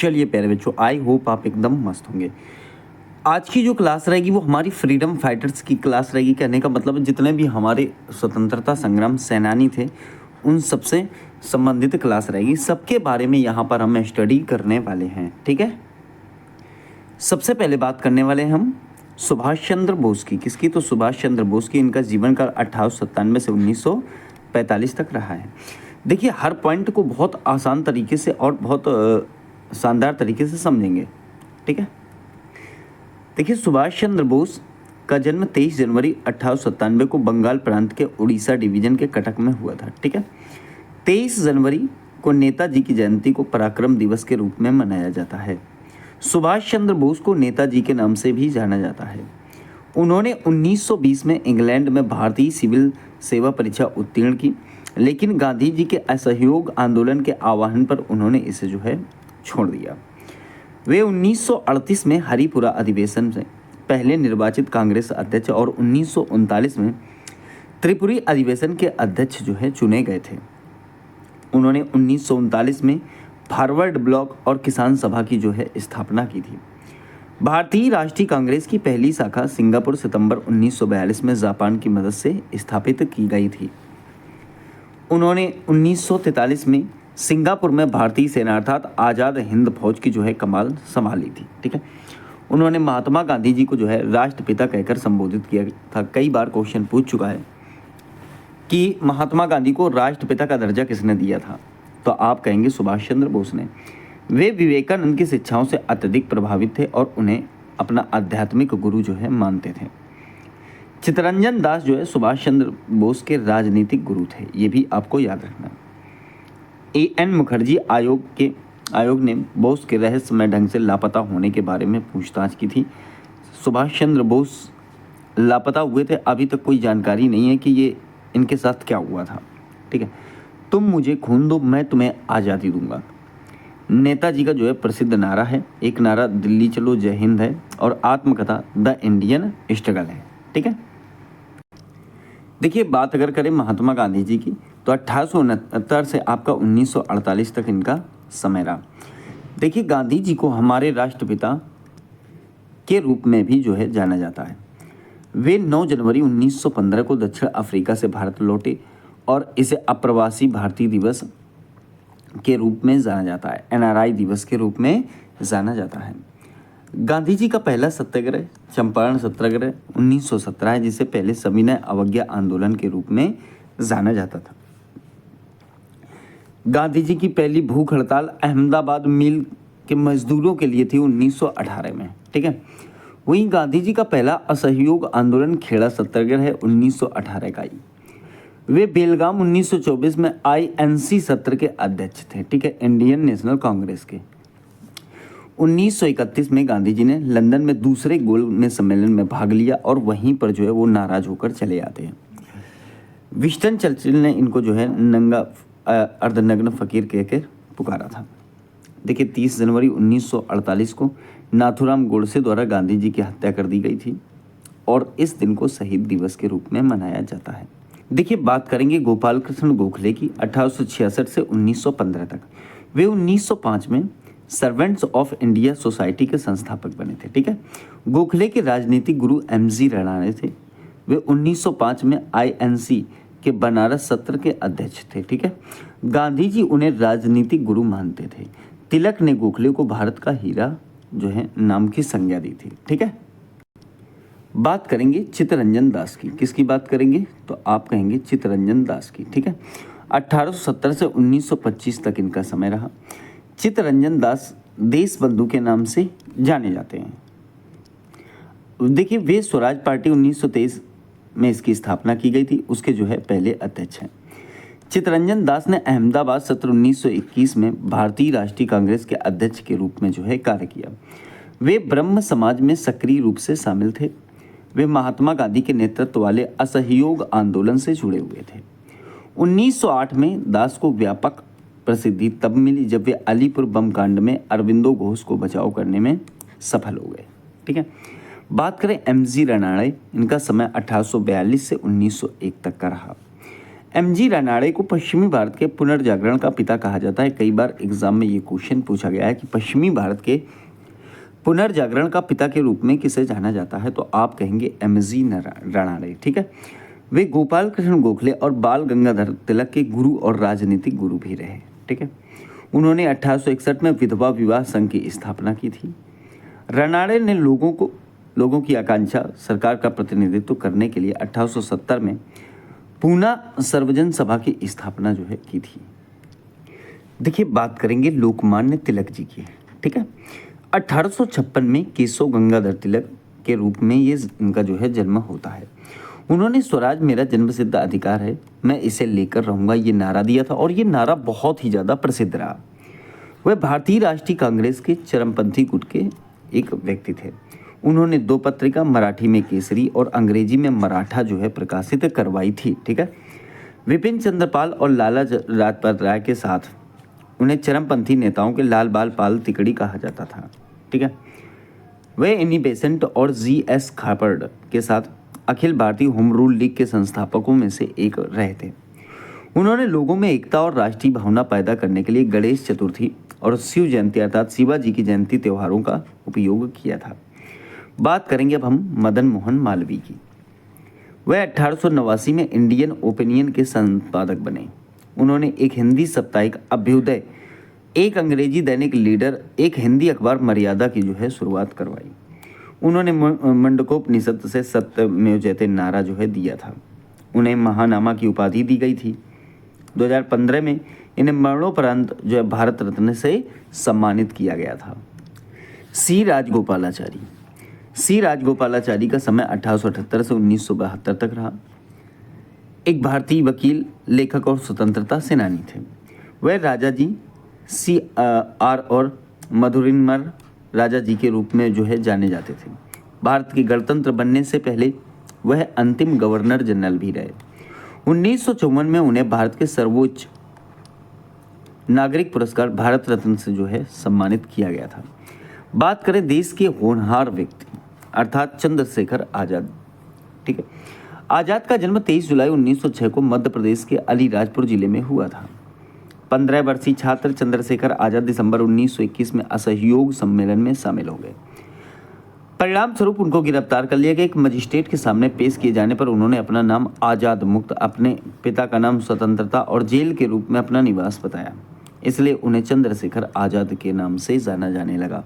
चलिए प्यारे बच्चों, आई होप आप एकदम मस्त होंगे। आज की जो क्लास रहेगी वो हमारी फ्रीडम फाइटर्स की क्लास रहेगी। कहने का मतलब है जितने भी हमारे स्वतंत्रता संग्राम सेनानी थे उन सबसे संबंधित क्लास रहेगी। सबके बारे में यहाँ पर हम स्टडी करने वाले हैं, ठीक है। सबसे पहले बात करने वाले हैं हम सुभाष चंद्र बोस की। किसकी? तो सुभाष चंद्र बोस की। इनका जीवन काल 1897 से 1945 तक रहा है। देखिए, हर पॉइंट को बहुत आसान तरीके से और बहुत शानदार तरीके से समझेंगे, ठीक है। देखिए, सुभाष चंद्र बोस का जन्म 23 जनवरी 1897 को बंगाल प्रांत के उड़ीसा डिवीजन के कटक में हुआ था, ठीक है। 23 जनवरी को नेताजी की जयंती को पराक्रम दिवस के रूप में मनाया जाता है। सुभाष चंद्र बोस को नेताजी के नाम से भी जाना जाता है। उन्होंने 1920 में इंग्लैंड में भारतीय सिविल सेवा परीक्षा उत्तीर्ण की, लेकिन गांधी जी के असहयोग आंदोलन के आह्वान पर उन्होंने इसे जो है छोड़ दिया। वे 1938 में हरिपुरा अधिवेशन से पहले निर्वाचित कांग्रेस अध्यक्ष और 1939 में त्रिपुरी अधिवेशन के अध्यक्ष जो है चुने गए थे। उन्होंने 1939 में फॉरवर्ड ब्लॉक और किसान सभा की जो है स्थापना की थी। भारतीय राष्ट्रीय कांग्रेस की पहली शाखा सिंगापुर सितंबर 1942 में जापान की मदद से स्थापित की गई थी। उन्होंने 1943 में सिंगापुर में भारतीय सेना अर्थात आज़ाद हिंद फौज की जो है कमान संभाली थी, ठीक है। उन्होंने महात्मा गांधी जी को जो है राष्ट्रपिता कहकर संबोधित किया था। कई बार क्वेश्चन पूछ चुका है कि महात्मा गांधी को राष्ट्रपिता का दर्जा किसने दिया था, तो आप कहेंगे सुभाष चंद्र बोस ने। वे विवेकानंद की शिक्षाओं से अत्यधिक प्रभावित थे और उन्हें अपना आध्यात्मिक गुरु जो है मानते थे। चित्तरंजन दास जो है सुभाष चंद्र बोस के राजनीतिक गुरु थे, ये भी आपको याद रखना। एएन मुखर्जी आयोग ने बोस के रहस्यमय ढंग से लापता होने के बारे में पूछताछ की थी। सुभाष चंद्र बोस लापता हुए थे, अभी तक कोई जानकारी नहीं है कि ये इनके साथ क्या हुआ था, ठीक है। तुम मुझे खून दो, मैं तुम्हें आज़ादी दूंगा, नेताजी का जो है प्रसिद्ध नारा है। एक नारा दिल्ली चलो जय हिंद है और आत्मकथा द इंडियन स्ट्रगल है, ठीक है। देखिए, बात अगर करें महात्मा गांधी जी की तो 1869 से आपका 1948 तक इनका समय रहा। देखिए, गांधी जी को हमारे राष्ट्रपिता के रूप में भी जो है जाना जाता है। वे 9 जनवरी 1915 को दक्षिण अफ्रीका से भारत लौटे और इसे अप्रवासी भारतीय दिवस के रूप में जाना जाता है, एनआरआई दिवस के रूप में जाना जाता है। गांधी जी का पहला सत्याग्रह चंपारण सत्याग्रह 1917 है, जिसे पहले सविनय अवज्ञा आंदोलन के रूप में जाना जाता था। गांधी जी की पहली भूख हड़ताल अहमदाबाद मिल के मजदूरों के लिए थी 1918 में, ठीक है। वहीं गांधी जी का पहला असहयोग आंदोलन खेड़ा सत्याग्रह है 1918 का ही। वे बेलगाम 1924 में आईएनसी सत्र के अध्यक्ष थे, ठीक है, इंडियन नेशनल कांग्रेस के। 1931 में गांधी जी ने लंदन में दूसरे गोल सम्मेलन में भाग लिया और वहीं पर जो है वो नाराज होकर चले आते हैं। विंस्टन चर्चिल ने इनको जो है नंगा अर्धनग्न फकीर कहकर पुकारा था। देखिए, 30 जनवरी 1948 को नाथूराम गोडसे द्वारा गांधी जी की हत्या कर दी गई थी और इस दिन को शहीद दिवस के रूप में मनाया जाता है। देखिए, बात करेंगे गोपाल कृष्ण गोखले की 1866 से 1915 तक। वे 1905 में सर्वेंट्स ऑफ इंडिया सोसाइटी के संस्थापक बने थे, ठीक है। गोखले के राजनीतिक गुरु एमजी राणाने थे। वे 1905 में आईएनसी के बनारस सत्र के अध्यक्ष थे, ठीक है। गांधी जी उन्हें राजनीतिक गुरु मानते थे। तिलक ने गोखले को भारत का हीरा जो है नाम की संज्ञा दी थी, ठीक है। बात करेंगे चित्तरंजन दास की। किसकी बात करेंगे? तो आप कहेंगे चित्तरंजन दास की, ठीक है। 1870 से 1925 तक इनका समय रहा। चित्तरंजन दास देश बंधु के नाम से जाने जाते हैं। देखिए, वे स्वराज पार्टी 1923 में इसकी स्थापना की गई थी, उसके जो है पहले अध्यक्ष हैं। चित्तरंजन दास ने अहमदाबाद सत्र 1921 में भारतीय राष्ट्रीय कांग्रेस के अध्यक्ष के रूप में जो है कार्य किया। वे ब्रह्म समाज में सक्रिय रूप से शामिल थे। वे महात्मा गांधी के नेतृत्व वाले असहयोग आंदोलन से जुड़े हुए थे। 1908 में दास को व्यापक प्रसिद्धि तब मिली जब वे अलीपुर बम कांड में अरविंदो घोष को बचाव करने में सफल हो गए, ठीक है। बात करें एमजी राणाने, इनका समय 1842 से 1901 तक का रहा। एमजी रनाड़े को पश्चिमी भारत के पुनर्जागरण का पिता कहा जाता है। कई बार एग्जाम में ये क्वेश्चन पूछा गया है कि पश्चिमी भारत के पुनर्जागरण का पिता के रूप में किसे जाना जाता है, तो आप कहेंगे एमजी रनाड़े। ठीक है, वे गोपाल कृष्ण गोखले और बाल गंगाधर तिलक के गुरु और राजनीतिक गुरु भी रहे। ठीक है, उन्होंने 1861 में विधवा विवाह संघ की स्थापना की थी। रनाड़े ने लोगों की आकांक्षा सरकार का प्रतिनिधित्व करने के लिए 1870 में पूना सर्वजन सभा की स्थापना जो है की थी। देखिए, बात करेंगे लोकमान्य तिलक जी की। ठीक है, 1856 में केशव गंगाधर तिलक के रूप में ये इनका जो है जन्म होता है। उन्होंने स्वराज मेरा जन्मसिद्ध अधिकार है, मैं इसे लेकर रहूंगा, ये नारा दिया था और ये नारा बहुत ही ज़्यादा प्रसिद्ध रहा। वह भारतीय राष्ट्रीय कांग्रेस के चरमपंथी गुट के एक व्यक्ति थे। उन्होंने 2 पत्रिका, मराठी में केसरी और अंग्रेजी में मराठा जो है प्रकाशित करवाई थी। ठीक है, विपिन चंद्रपाल और लाला लाजपत राय के साथ उन्हें चरमपंथी नेताओं के लाल बाल पाल तिकड़ी कहा जाता था। ठीक है, वे एनी बेसेंट और GS खापर्ड के साथ Akhil Bharatiya home rule league के संस्थापकों में से एक रहे थे। उन्होंने लोगों में एकता और राष्ट्रीय भावना पैदा करने के लिए गणेश चतुर्थी और शिव जयंती अर्थात शिवाजी की जयंती त्योहारों का उपयोग किया था। बात करेंगे अब हम मदन मोहन मालवीय की। वह 1889 में इंडियन ओपिनियन के संपादक बने। उन्होंने एक हिंदी साप्ताहिक अभ्युदय, एक अंग्रेजी दैनिक लीडर, एक हिंदी अखबार मर्यादा की जो है शुरुआत करवाई। उन्होंने मंडकोपनिषद से सत्यमेव जयते नारा जो है दिया था। उन्हें महानामा की उपाधि दी गई थी। 2015 में इन्हें मरणोपरांत जो है भारत रत्न से सम्मानित किया गया था। सी राजगोपालाचारी का समय 1878 से 1972 तक रहा। एक भारतीय वकील, लेखक और स्वतंत्रता सेनानी थे। वह राजा जी CR और मधुरिमर राजा जी के रूप में जो है जाने जाते थे। भारत के गणतंत्र बनने से पहले वह अंतिम गवर्नर जनरल भी रहे। 1954 में उन्हें भारत के सर्वोच्च नागरिक पुरस्कार भारत रत्न से जो है सम्मानित किया गया था। बात करें देश के होनहार व्यक्ति अर्थात चंद्रशेखर आज़ाद। ठीक है, आज़ाद का जन्म 23 जुलाई 1906 को मध्य प्रदेश के अलीराजपुर जिले में हुआ था। 15 वर्षीय छात्र चंद्रशेखर आज़ाद दिसंबर 1921 में असहयोग सम्मेलन में शामिल हो गए। परिणाम स्वरूप उनको गिरफ्तार कर लिया गया। एक मजिस्ट्रेट के सामने पेश किए जाने पर उन्होंने अपना नाम आज़ाद मुक्त, अपने पिता का नाम स्वतंत्रता और जेल के रूप में अपना निवास बताया, इसलिए उन्हें चंद्रशेखर आज़ाद के नाम से जाना जाने लगा।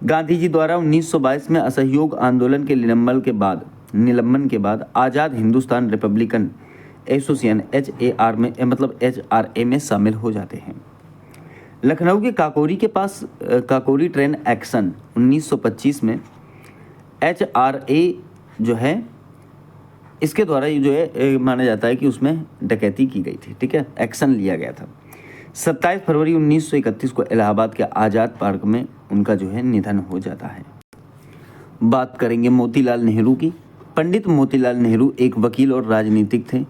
गांधी जी द्वारा 1922 में असहयोग आंदोलन के निलंबन के बाद आज़ाद हिंदुस्तान रिपब्लिकन एसोसिएशन HRA में शामिल हो जाते हैं। लखनऊ के काकोरी के पास काकोरी ट्रेन एक्शन 1925 में HRA जो है इसके द्वारा ये जो है माना जाता है कि उसमें डकैती की गई थी। ठीक है, एक्शन लिया गया था। 27 फरवरी 1931 को इलाहाबाद के आज़ाद पार्क में उनका जो है निधन हो जाता है। बात करेंगे मोतीलाल नेहरू की। पंडित मोतीलाल नेहरू एक वकील और राजनीतिक थे,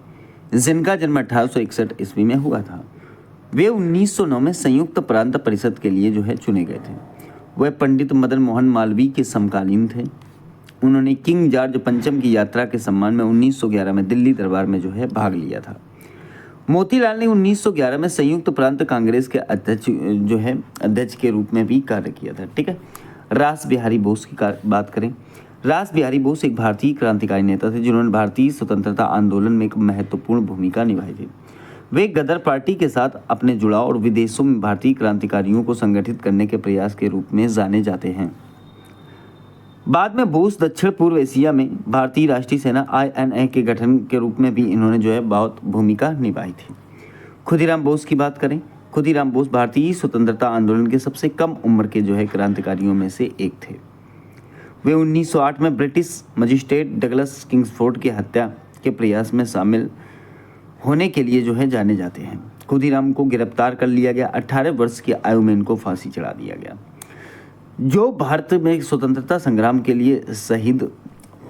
जिनका जन्म 1861 ईस्वी में हुआ था। वे 1909 में संयुक्त प्रांत परिषद के लिए जो है चुने गए थे। वह पंडित मदन मोहन मालवीय के समकालीन थे। उन्होंने किंग जॉर्ज पंचम की यात्रा के सम्मान में 1911 में दिल्ली दरबार में जो है भाग लिया था। मोतीलाल ने 1911 में संयुक्त प्रांत कांग्रेस के अध्यक्ष के रूप में भी कार्य किया था। ठीक है, रास बिहारी बोस की बात करें। रास बिहारी बोस एक भारतीय क्रांतिकारी नेता थे, जिन्होंने भारतीय स्वतंत्रता आंदोलन में एक महत्वपूर्ण भूमिका निभाई थी। वे गदर पार्टी के साथ अपने जुड़ाव और विदेशों में भारतीय क्रांतिकारियों को संगठित करने के प्रयास के रूप में जाने जाते हैं। बाद में बोस दक्षिण पूर्व एशिया में भारतीय राष्ट्रीय सेना INA के गठन के रूप में भी इन्होंने जो है बहुत भूमिका निभाई थी। खुदीराम बोस की बात करें। खुदीराम बोस भारतीय स्वतंत्रता आंदोलन के सबसे कम उम्र के जो है क्रांतिकारियों में से एक थे। वे 1908 में ब्रिटिश मजिस्ट्रेट डगलस किंग्सफोर्ड की हत्या के प्रयास में शामिल होने के लिए जो है जाने जाते हैं। खुदीराम को गिरफ्तार कर लिया गया। 18 वर्ष की आयु में इनको फांसी चढ़ा दिया गया। जो भारत में स्वतंत्रता संग्राम के लिए शहीद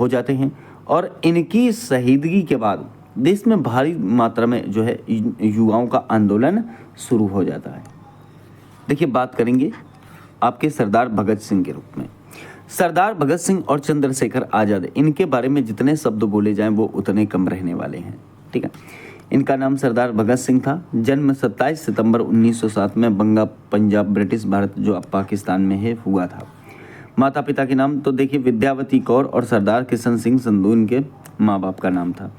हो जाते हैं और इनकी शहीदगी के बाद देश में भारी मात्रा में जो है युवाओं का आंदोलन शुरू हो जाता है। देखिए, बात करेंगे आपके सरदार भगत सिंह के रूप में। सरदार भगत सिंह और चंद्रशेखर आज़ाद, इनके बारे में जितने शब्द बोले जाएं वो उतने कम रहने वाले हैं। ठीक है, इनका नाम सरदार भगत सिंह था। जन्म 27 सितंबर 1907 में बंगा पंजाब ब्रिटिश भारत जो अब पाकिस्तान में है हुआ था। माता पिता के नाम तो देखिए विद्यावती कौर और सरदार किशन सिंह संधू इनके माँ बाप का नाम था।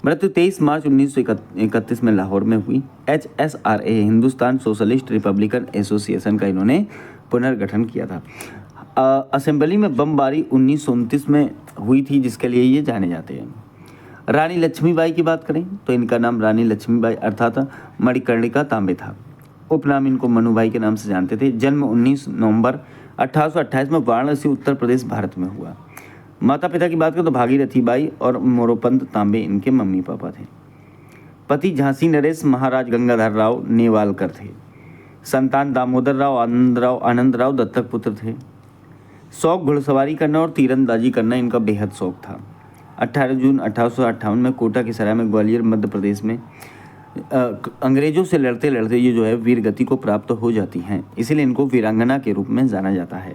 मृत्यु 23 मार्च 1931 में लाहौर में हुई। HSRA Hindustan socialist Republican association का इन्होंने पुनर्गठन किया था। असेंबली में बमबारी 1929 में हुई थी, जिसके लिए ये जाने जाते हैं। रानी लक्ष्मीबाई की बात करें तो इनका नाम रानी लक्ष्मीबाई अर्थात मणिकर्णिका तांबे था। उपनाम इनको मनुबाई के नाम से जानते थे। जन्म 19 नवंबर 1828 में वाराणसी उत्तर प्रदेश भारत में हुआ। माता पिता की बात करें तो भागीरथी बाई और मोरोपंत तांबे इनके मम्मी पापा थे। पति झांसी नरेश महाराज गंगाधर राव नेवालकर थे। संतान दामोदर राव, आनंद राव दत्तक पुत्र थे। शौक घुड़सवारी करना और तीरंदाजी करना इनका बेहद शौक था। 18 जून 1858 में कोटा की सराय में ग्वालियर मध्य प्रदेश में अंग्रेजों से लड़ते लड़ते ये जो है वीर गति को प्राप्त हो जाती हैं, इसीलिए इनको वीरांगना के रूप में जाना जाता है।